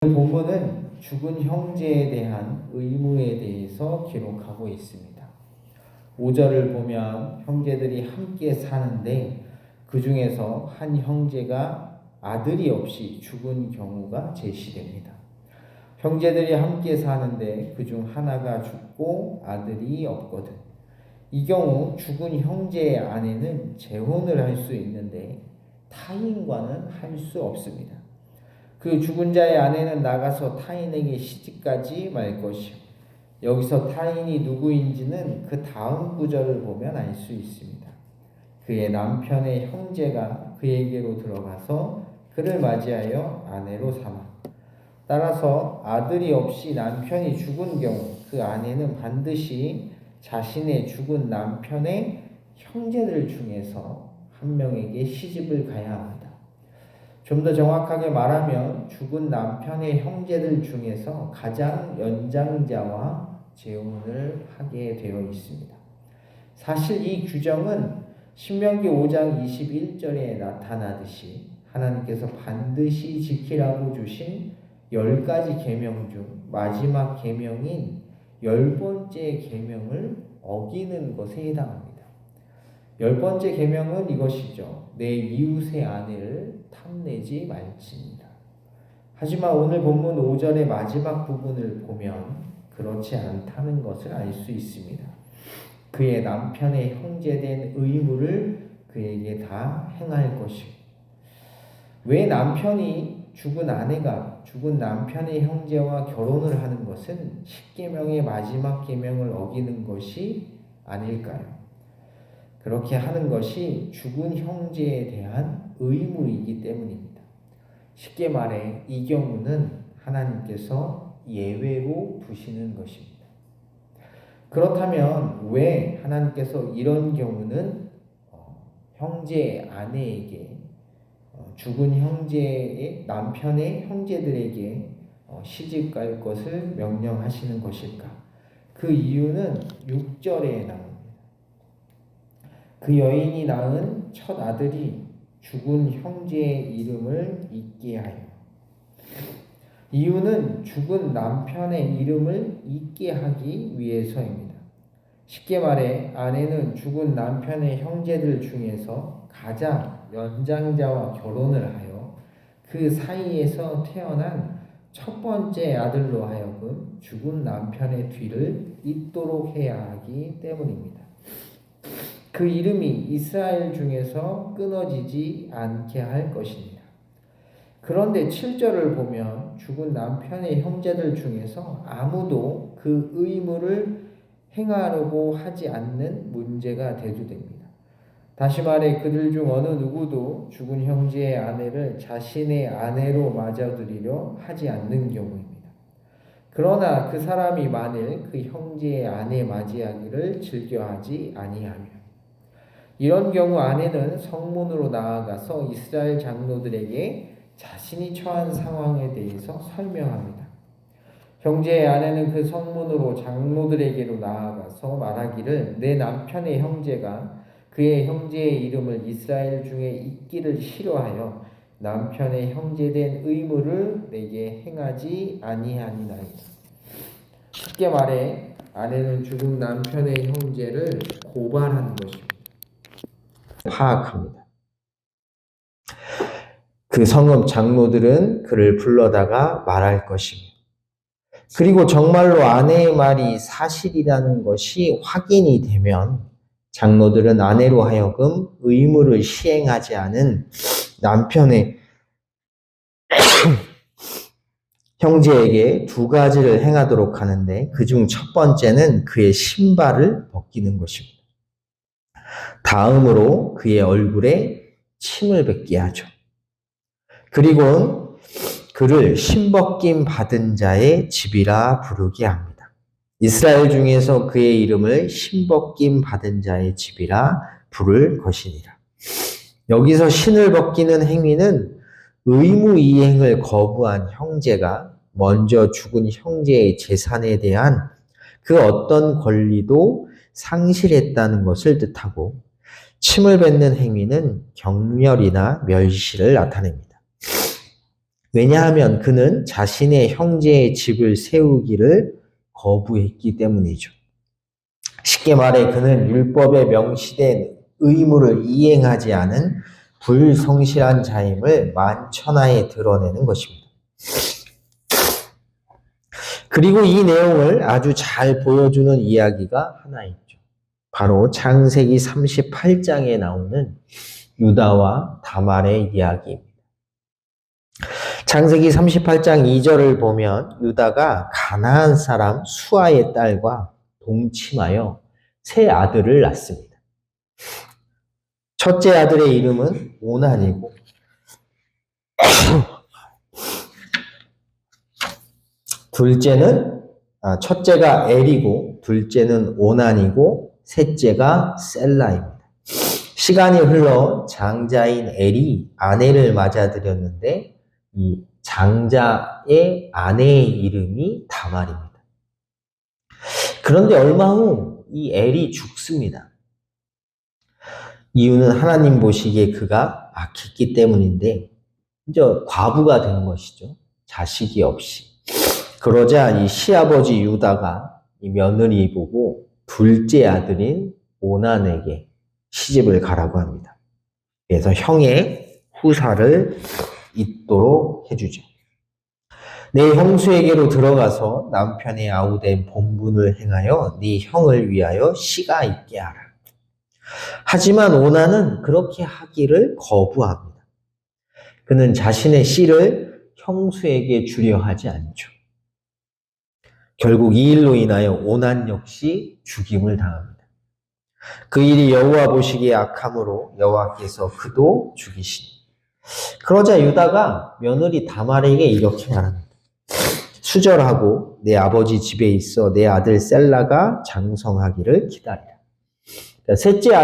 본문은 죽은 형제에 대한 의무에 대해서 기록하고 있습니다. 5절을 보면 형제들이 함께 사는데 그 중에서 한 형제가 아들이 없이 죽은 경우가 제시됩니다. 형제들이 함께 사는데 그중 하나가 죽고 아들이 없거든. 이 경우 죽은 형제의 아내는 재혼을 할 수 있는데 타인과는 할 수 없습니다. 그 죽은 자의 아내는 나가서 타인에게 시집가지 말 것이요. 여기서 타인이 누구인지는 그 다음 구절을 보면 알 수 있습니다. 그의 남편의 형제가 그에게로 들어가서 그를 맞이하여 아내로 삼아. 따라서 아들이 없이 남편이 죽은 경우 그 아내는 반드시 자신의 죽은 남편의 형제들 중에서 한 명에게 시집을 가야 합니다. 좀 더 정확하게 말하면 죽은 남편의 형제들 중에서 가장 연장자와 재혼을 하게 되어 있습니다. 사실 이 규정은 신명기 5장 21절에 나타나듯이 하나님께서 반드시 지키라고 주신 10가지 계명 중 마지막 계명인 10번째 계명을 어기는 것에 해당합니다. 10번째 계명은 이것이죠. 내 이웃의 아내를 탐내지 말지니라. 하지만 오늘 본문 5절의 마지막 부분을 보면 그렇지 않다는 것을 알 수 있습니다. 그의 남편의 형제된 의무를 그에게 다 행할 것이고, 왜 남편이 죽은 아내가 죽은 남편의 형제와 결혼을 하는 것은 10계명의 마지막 계명을 어기는 것이 아닐까요? 그렇게 하는 것이 죽은 형제에 대한 의무이기 때문입니다. 쉽게 말해 이 경우는 하나님께서 예외로 두시는 것입니다. 그렇다면 왜 하나님께서 이런 경우는 형제의 아내에게 죽은 형제의 남편의 형제들에게 시집갈 것을 명령하시는 것일까? 그 이유는 6절에 나옵니다. 그 여인이 낳은 첫 아들이 죽은 형제의 이름을 잊게 하여. 이유는 죽은 남편의 이름을 잊게 하기 위해서입니다. 쉽게 말해 아내는 죽은 남편의 형제들 중에서 가장 연장자와 결혼을 하여 그 사이에서 태어난 첫 번째 아들로 하여금 죽은 남편의 뒤를 잇도록 해야 하기 때문입니다. 그 이름이 이스라엘 중에서 끊어지지 않게 할 것입니다. 그런데 7절을 보면 죽은 남편의 형제들 중에서 아무도 그 의무를 행하려고 하지 않는 문제가 대두됩니다. 다시 말해 그들 중 어느 누구도 죽은 형제의 아내를 자신의 아내로 맞아들이려 하지 않는 경우입니다. 그러나 그 사람이 만일 그 형제의 아내 맞이하기를 즐겨하지 아니하면 이런 경우 아내는 성문으로 나아가서 이스라엘 장로들에게 자신이 처한 상황에 대해서 설명합니다. 형제의 아내는 그 성문으로 장로들에게로 나아가서 말하기를 내 남편의 형제가 그의 형제의 이름을 이스라엘 중에 잊기를 싫어하여 남편의 형제된 의무를 내게 행하지 아니하니나이다. 쉽게 말해 아내는 죽은 남편의 형제를 고발하는 것입니다. 파악합니다. 그 성읍 장로들은 그를 불러다가 말할 것입니다. 그리고 정말로 아내의 말이 사실이라는 것이 확인이 되면 장로들은 아내로 하여금 의무를 시행하지 않은 남편의 형제에게 2가지를 행하도록 하는데 그중 첫 번째는 그의 신발을 벗기는 것입니다. 다음으로 그의 얼굴에 침을 뱉게 하죠. 그리고 그를 신벗김 받은 자의 집이라 부르게 합니다. 이스라엘 중에서 그의 이름을 신벗김 받은 자의 집이라 부를 것이니라. 여기서 신을 벗기는 행위는 의무 이행을 거부한 형제가 먼저 죽은 형제의 재산에 대한 그 어떤 권리도 상실했다는 것을 뜻하고, 침을 뱉는 행위는 경멸이나 멸시를 나타냅니다. 왜냐하면 그는 자신의 형제의 집을 세우기를 거부했기 때문이죠. 쉽게 말해 그는 율법에 명시된 의무를 이행하지 않은 불성실한 자임을 만천하에 드러내는 것입니다. 그리고 이 내용을 아주 잘 보여주는 이야기가 하나 있죠. 바로 창세기 38장에 나오는 유다와 다말의 이야기입니다. 창세기 38장 2절을 보면 유다가 가나안 사람 수아의 딸과 동침하여 세 아들을 낳습니다. 첫째 아들의 이름은 오난이고 첫째가 엘이고 둘째는 오난이고 셋째가 셀라입니다. 시간이 흘러 장자인 엘이 아내를 맞아들였는데 이 장자의 아내의 이름이 다말입니다. 그런데 얼마 후 이 엘이 죽습니다. 이유는 하나님 보시기에 그가 악했기 때문인데 이제 과부가 된 것이죠. 자식이 없이. 그러자 이 시아버지 유다가 이 며느리 보고 둘째 아들인 오난에게 시집을 가라고 합니다. 그래서 형의 후사를 잇도록 해주죠. 내 형수에게로 들어가서 남편의 아우된 본분을 행하여 네 형을 위하여 씨가 있게 하라. 하지만 오난은 그렇게 하기를 거부합니다. 그는 자신의 씨를 형수에게 주려 하지 않죠. 결국 이 일로 인하여 오난 역시 죽임을 당합니다. 그 일이 여호와 보시기에 악함으로 여호와께서 그도 죽이시니. 그러자 유다가 며느리 다말에게 이렇게 말합니다. 수절하고 내 아버지 집에 있어 내 아들 셀라가 장성하기를 기다리라. 셋째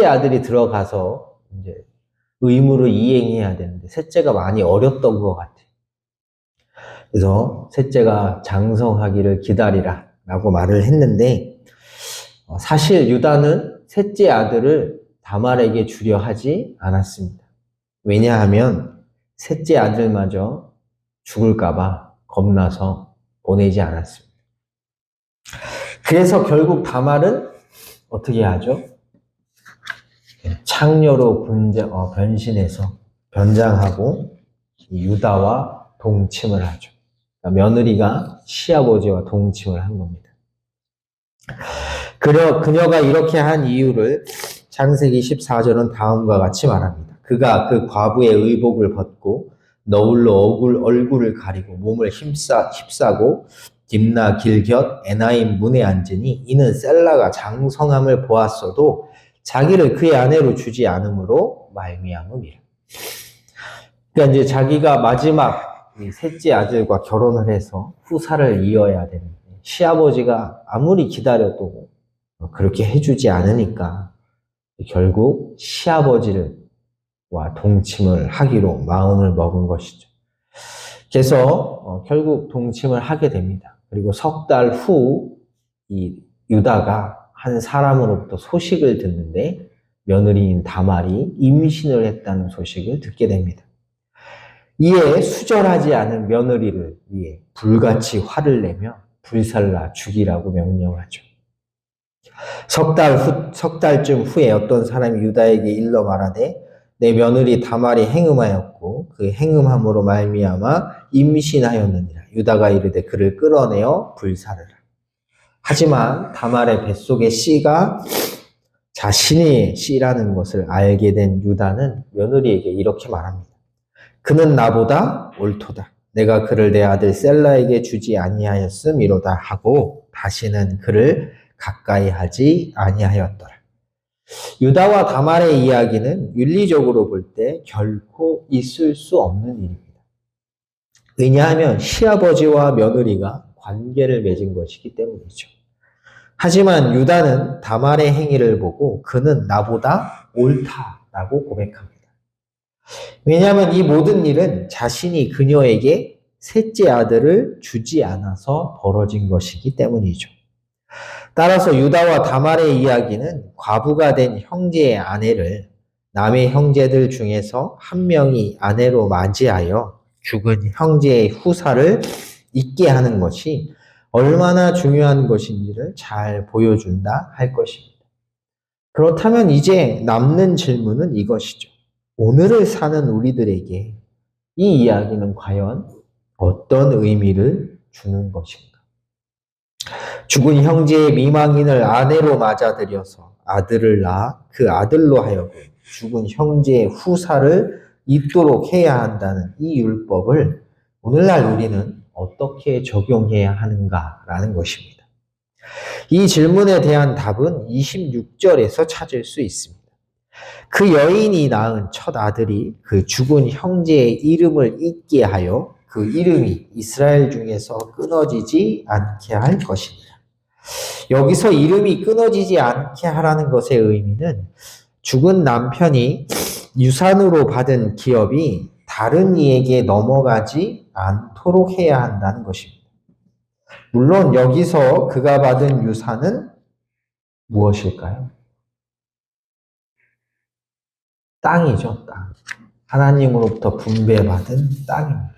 아들이 들어가서 이제 의무를 이행해야 되는데 셋째가 많이 어렸던 것 같아요. 그래서 셋째가 장성하기를 기다리라 라고 말을 했는데 사실 유다는 셋째 아들을 다말에게 주려 하지 않았습니다. 왜냐하면 셋째 아들마저 죽을까봐 겁나서 보내지 않았습니다. 그래서 결국 다말은 어떻게 하죠? 창녀로 변신해서 변장하고 유다와 동침을 하죠. 그러니까 며느리가 시아버지와 동침을 한 겁니다. 그녀가 이렇게 한 이유를 창세기 14절은 다음과 같이 말합니다. 그가 그 과부의 의복을 벗고 너울로 얼굴을 가리고 몸을 휩싸고 딥나 길곁 에나임 문에 앉으니 이는 셀라가 장성함을 보았어도 자기를 그의 아내로 주지 않음으로 말미암음이라. 그러니까 이제 자기가 마지막 셋째 아들과 결혼을 해서 후사를 이어야 되는데 시아버지가 아무리 기다려도 그렇게 해주지 않으니까 결국 시아버지와 동침을 하기로 마음을 먹은 것이죠. 그래서 결국 동침을 하게 됩니다. 그리고 석 달 후 이 유다가 한 사람으로부터 소식을 듣는데 며느리인 다말이 임신을 했다는 소식을 듣게 됩니다. 이에 수절하지 않은 며느리를 위해 불같이 화를 내며 불살라 죽이라고 명령하죠. 석 달쯤 후에 어떤 사람이 유다에게 일러 말하되 내 며느리 다말이 행음하였고 그 행음함으로 말미암아 임신하였느니라. 유다가 이르되 그를 끌어내어 불사르라. 하지만 다말의 뱃속의 씨가 자신의 씨라는 것을 알게 된 유다는 며느리에게 이렇게 말합니다. 그는 나보다 옳도다. 내가 그를 내 아들 셀라에게 주지 아니하였음이로다 하고 다시는 그를 가까이 하지 아니하였더라. 유다와 다말의 이야기는 윤리적으로 볼 때 결코 있을 수 없는 일입니다. 왜냐하면 시아버지와 며느리가 관계를 맺은 것이기 때문이죠. 하지만 유다는 다말의 행위를 보고 그는 나보다 옳다라고 고백합니다. 왜냐하면 이 모든 일은 자신이 그녀에게 셋째 아들을 주지 않아서 벌어진 것이기 때문이죠. 따라서 유다와 다말의 이야기는 과부가 된 형제의 아내를 남의 형제들 중에서 한 명이 아내로 맞이하여 죽은 형제의 후사를 잊게 하는 것이 얼마나 중요한 것인지를 잘 보여준다 할 것입니다. 그렇다면 이제 남는 질문은 이것이죠. 오늘을 사는 우리들에게 이 이야기는 과연 어떤 의미를 주는 것인가? 죽은 형제의 미망인을 아내로 맞아들여서 아들을 낳아 그 아들로 하여금 죽은 형제의 후사를 잇도록 해야 한다는 이 율법을 오늘날 우리는 어떻게 적용해야 하는가라는 것입니다. 이 질문에 대한 답은 26절에서 찾을 수 있습니다. 그 여인이 낳은 첫 아들이 그 죽은 형제의 이름을 잊게 하여 그 이름이 이스라엘 중에서 끊어지지 않게 할 것이니라. 여기서 이름이 끊어지지 않게 하라는 것의 의미는 죽은 남편이 유산으로 받은 기업이 다른 이에게 넘어가지 않도록 해야 한다는 것입니다. 물론 여기서 그가 받은 유산은 무엇일까요? 땅이죠, 땅. 하나님으로부터 분배받은 땅입니다.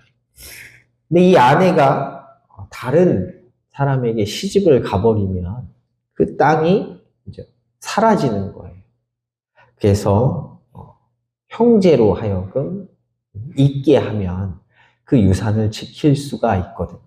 근데 이 아내가 다른 사람에게 시집을 가버리면 그 땅이 이제 사라지는 거예요. 그래서 형제로 하여금 있게 하면 그 유산을 지킬 수가 있거든요.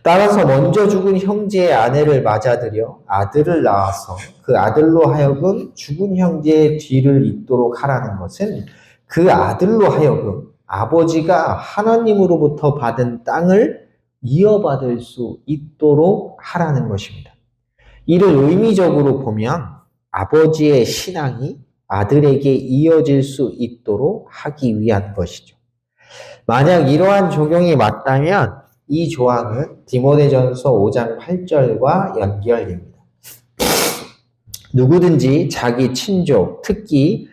따라서 먼저 죽은 형제의 아내를 맞아들여 아들을 낳아서 그 아들로 하여금 죽은 형제의 뒤를 잇도록 하라는 것은 그 아들로 하여금 아버지가 하나님으로부터 받은 땅을 이어받을 수 있도록 하라는 것입니다. 이를 의미적으로 보면 아버지의 신앙이 아들에게 이어질 수 있도록 하기 위한 것이죠. 만약 이러한 적용이 맞다면 이 조항은 디모데전서 5장 8절과 연결됩니다. 누구든지 자기 친족, 특히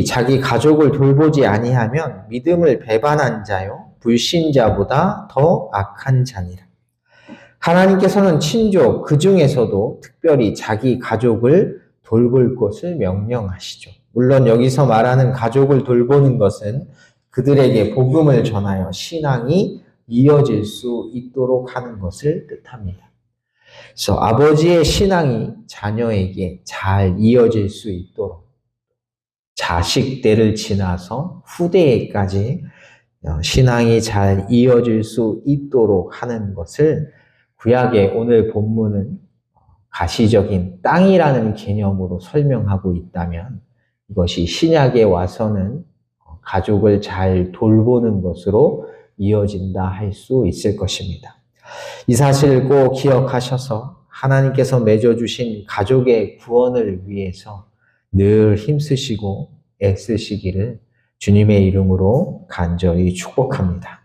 자기 가족을 돌보지 아니하면 믿음을 배반한 자요 불신자보다 더 악한 자니라. 하나님께서는 친족, 그 중에서도 특별히 자기 가족을 돌볼 것을 명령하시죠. 물론 여기서 말하는 가족을 돌보는 것은 그들에게 복음을 전하여 신앙이 이어질 수 있도록 하는 것을 뜻합니다. 그래서 아버지의 신앙이 자녀에게 잘 이어질 수 있도록 자식 때를 지나서 후대에까지 신앙이 잘 이어질 수 있도록 하는 것을 구약의 오늘 본문은 가시적인 땅이라는 개념으로 설명하고 있다면 이것이 신약에 와서는 가족을 잘 돌보는 것으로 이어진다 할 수 있을 것입니다. 이 사실을 꼭 기억하셔서 하나님께서 맺어주신 가족의 구원을 위해서 늘 힘쓰시고 애쓰시기를 주님의 이름으로 간절히 축복합니다.